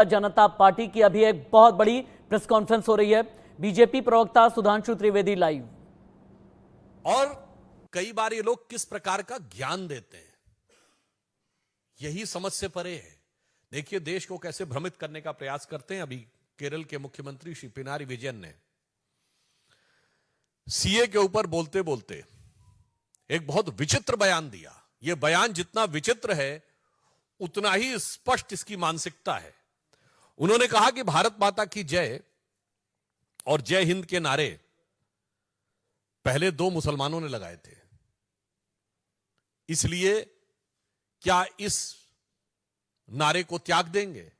जनता party की अभी एक बहुत बड़ी प्रेस कॉन्फ्रेंस हो रही है। बीजेपी प्रवक्ता सुधांशु त्रिवेदी लाइव। और कई बार ये लोग किस प्रकार का ज्ञान देते हैं, यही समझ से परे है। देखिए, देश को कैसे भ्रमित करने का प्रयास करते हैं। अभी केरल के मुख्यमंत्री श्री पिनारी विजयन ने सीए के ऊपर बोलते बोलते एक बहुत विचित्र बयान दिया। यह बयान जितना विचित्र है उतना ही स्पष्ट इसकी मानसिकता है। उन्होंने कहा कि भारत माता की जय और जय हिंद के नारे पहले 2 मुसलमानों ने लगाए थे, इसलिए क्या इस नारे को त्याग देंगे?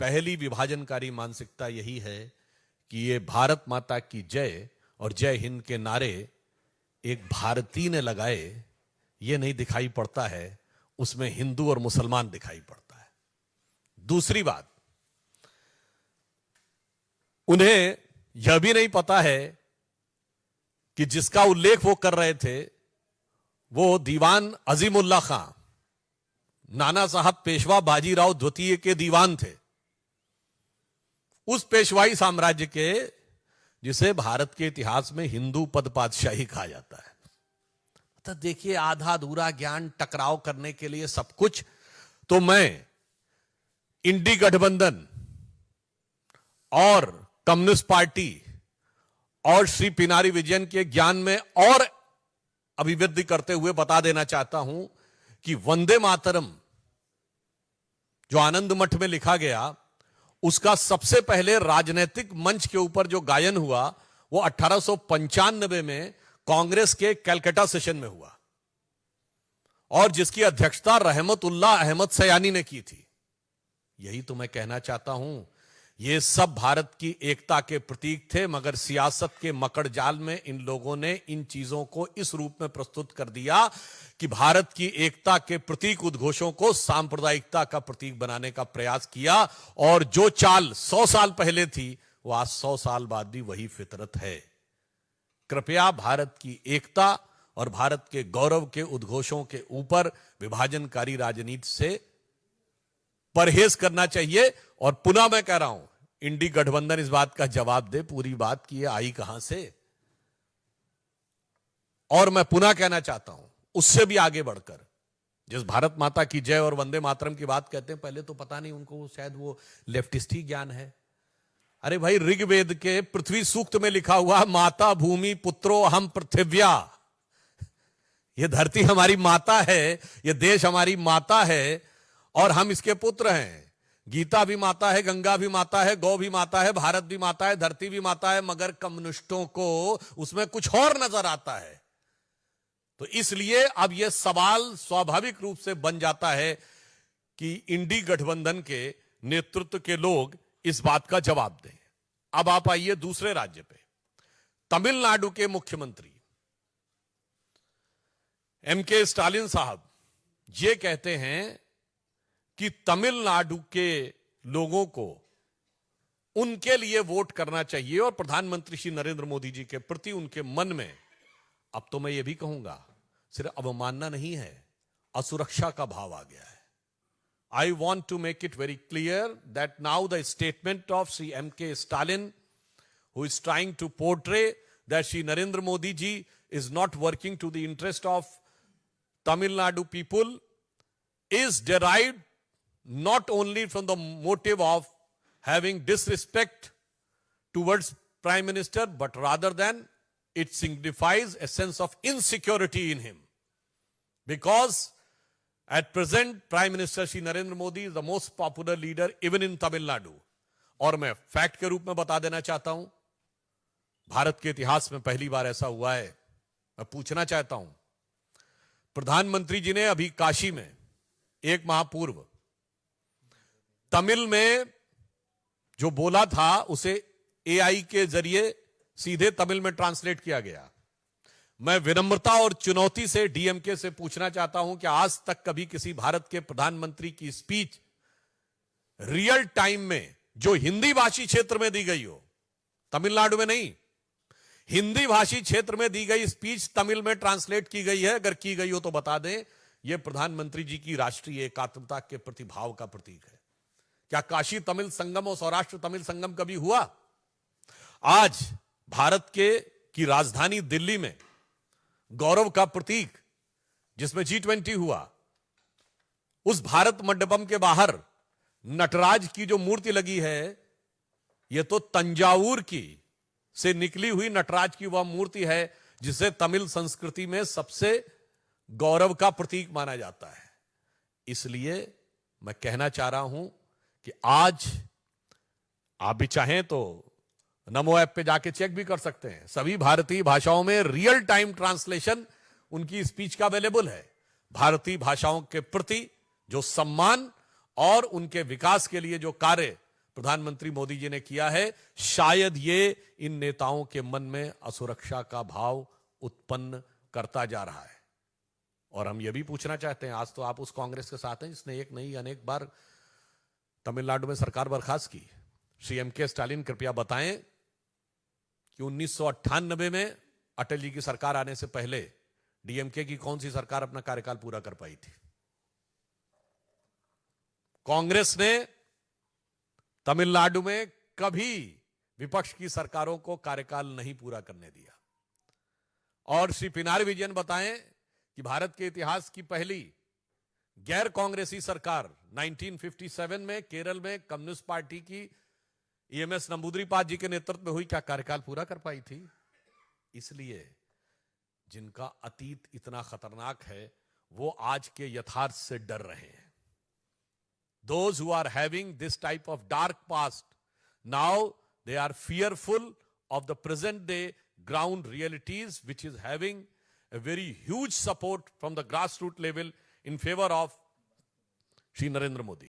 पहली विभाजनकारी मानसिकता यही है कि ये भारत माता की जय और जय हिंद के नारे एक भारतीय ने लगाए, ये नहीं दिखाई पड़ता है, उसमें हिंदू और मुसलमान दिखाई पड़ता है। दूसरी बात, उन्हें यह भी नहीं पता है कि जिसका उल्लेख वो कर रहे थे वो दीवान अजीमुल्ला खां, नाना साहब पेशवा बाजीराव द्वितीय के दीवान थे, उस पेशवाई साम्राज्य के जिसे भारत के इतिहास में हिंदू पद पातशाही कहा जाता है। तो देखिए, आधा अधूरा ज्ञान, टकराव करने के लिए सब कुछ। तो मैं इंडी गठबंधन और कम्युनिस्ट पार्टी और श्री पिनारी विजयन के ज्ञान में और अभिवृद्धि करते हुए बता देना चाहता हूं कि वंदे मातरम जो आनंद मठ में लिखा गया, उसका सबसे पहले राजनीतिक मंच के ऊपर जो गायन हुआ वो 1895 में कांग्रेस के कलकत्ता सेशन में हुआ और जिसकी अध्यक्षता रहमतुल्लाह अहमद सयानी ने की थी। यही तो मैं कहना चाहता हूं, ये सब भारत की एकता के प्रतीक थे, मगर सियासत के मकड़ जाल में इन लोगों ने इन चीजों को इस रूप में प्रस्तुत कर दिया कि भारत की एकता के प्रतीक उद्घोषों को सांप्रदायिकता का प्रतीक बनाने का प्रयास किया। और जो चाल 100 साल पहले थी वो आज 100 साल बाद भी वही फितरत है। कृपया भारत की एकता और भारत के गौरव के उद्घोषों के ऊपर विभाजनकारी राजनीति से परहेज करना चाहिए। और पुनः मैं कह रहा हूं, इंडी गठबंधन इस बात का जवाब दे पूरी बात की, आई कहां से। और मैं पुनः कहना चाहता हूं, उससे भी आगे बढ़कर जिस भारत माता की जय और वंदे मातरम की बात कहते हैं, पहले तो पता नहीं उनको, शायद वो लेफ्टिस्ट ही ज्ञान है। अरे भाई, ऋग्वेद के पृथ्वी सूक्त में लिखा हुआ माता भूमि पुत्रो हम पृथिव्या, ये धरती हमारी माता है, ये देश हमारी माता है और हम इसके पुत्र हैं। गीता भी माता है, गंगा भी माता है, गौ भी माता है, भारत भी माता है, धरती भी माता है, मगर कम्युनिस्टों को उसमें कुछ और नजर आता है। तो इसलिए अब यह सवाल स्वाभाविक रूप से बन जाता है कि इंडी गठबंधन के नेतृत्व के लोग इस बात का जवाब दें। अब आप आइए दूसरे राज्य पे। तमिलनाडु के मुख्यमंत्री एमके स्टालिन साहब ये कहते हैं कि तमिलनाडु के लोगों को उनके लिए वोट करना चाहिए और प्रधानमंत्री श्री नरेंद्र मोदी जी के प्रति उनके मन में, अब तो मैं ये भी कहूंगा, सिर्फ अवमानना नहीं है, असुरक्षा का भाव आ गया है। I want to make it very clear that now the statement of Sri M.K. Stalin, who is trying to portray that Sri Narendra Modi ji is not working to the interest of Tamil Nadu people, is derived not only from the motive of having disrespect towards Prime Minister, but rather than it signifies a sense of insecurity in him. Because at present, Prime Minister Shri Narendra Modi is the most popular leader even in Tamil Nadu. और मैं fact के रूप में बता देना चाहता हूं, भारत के इतिहास में पहली बार ऐसा हुआ है। मैं पूछना चाहता हूं, प्रधानमंत्री जी ने अभी काशी में 1 माह पूर्व तमिल में जो बोला था उसे एआई के जरिए सीधे तमिल में ट्रांसलेट किया गया। मैं विनम्रता और चुनौती से डीएमके से पूछना चाहता हूं कि आज तक कभी किसी भारत के प्रधानमंत्री की स्पीच रियल टाइम में जो हिंदी भाषी क्षेत्र में दी गई हो, तमिलनाडु में नहीं, हिंदी भाषी क्षेत्र में दी गई स्पीच तमिल में ट्रांसलेट की गई है? अगर की गई हो तो बता दें। यह प्रधानमंत्री जी की राष्ट्रीय एकात्मता के प्रति भाव का प्रतीक है क्या काशी तमिल संगम और सौराष्ट्र तमिल संगम कभी हुआ? आज भारत की राजधानी दिल्ली में गौरव का प्रतीक जिसमें G20 हुआ, उस भारत मंडपम के बाहर नटराज की जो मूर्ति लगी है, यह तो तंजावुर की से निकली हुई नटराज की वह मूर्ति है जिसे तमिल संस्कृति में सबसे गौरव का प्रतीक माना जाता है। इसलिए मैं कहना चाह रहा हूं कि आज आप भी चाहें तो नमो ऐप पे जाके चेक भी कर सकते हैं, सभी भारतीय भाषाओं में रियल टाइम ट्रांसलेशन उनकी स्पीच का अवेलेबल है। भारतीय भाषाओं के प्रति जो सम्मान और उनके विकास के लिए जो कार्य प्रधानमंत्री मोदी जी ने किया है, शायद ये इन नेताओं के मन में असुरक्षा का भाव उत्पन्न करता जा रहा है। और हम ये भी पूछना चाहते हैं, आज तो आप उस कांग्रेस के साथ हैं जिसने एक नहीं अनेक बार तमिलनाडु में सरकार बर्खास्त की। श्री M.K. स्टालिन कृपया बताएं कि 1998 में अटल जी की सरकार आने से पहले DMK की कौन सी सरकार अपना कार्यकाल पूरा कर पाई थी? कांग्रेस ने तमिलनाडु में कभी विपक्ष की सरकारों को कार्यकाल नहीं पूरा करने दिया। और श्री पिनारी विजयन बताएं कि भारत के इतिहास की पहली गैर कांग्रेसी सरकार 1957 में केरल में कम्युनिस्ट पार्टी की EMS नंबूदरीपाद जी के नेतृत्व में हुई, क्या कार्यकाल पूरा कर पाई थी? इसलिए जिनका अतीत इतना खतरनाक है वो आज के यथार्थ से डर रहे हैं। Those who are having this type of dark past, now they are fearful of the present day ground realities, which is having a very huge support from the grassroots level in favor of Shri Narendra Modi.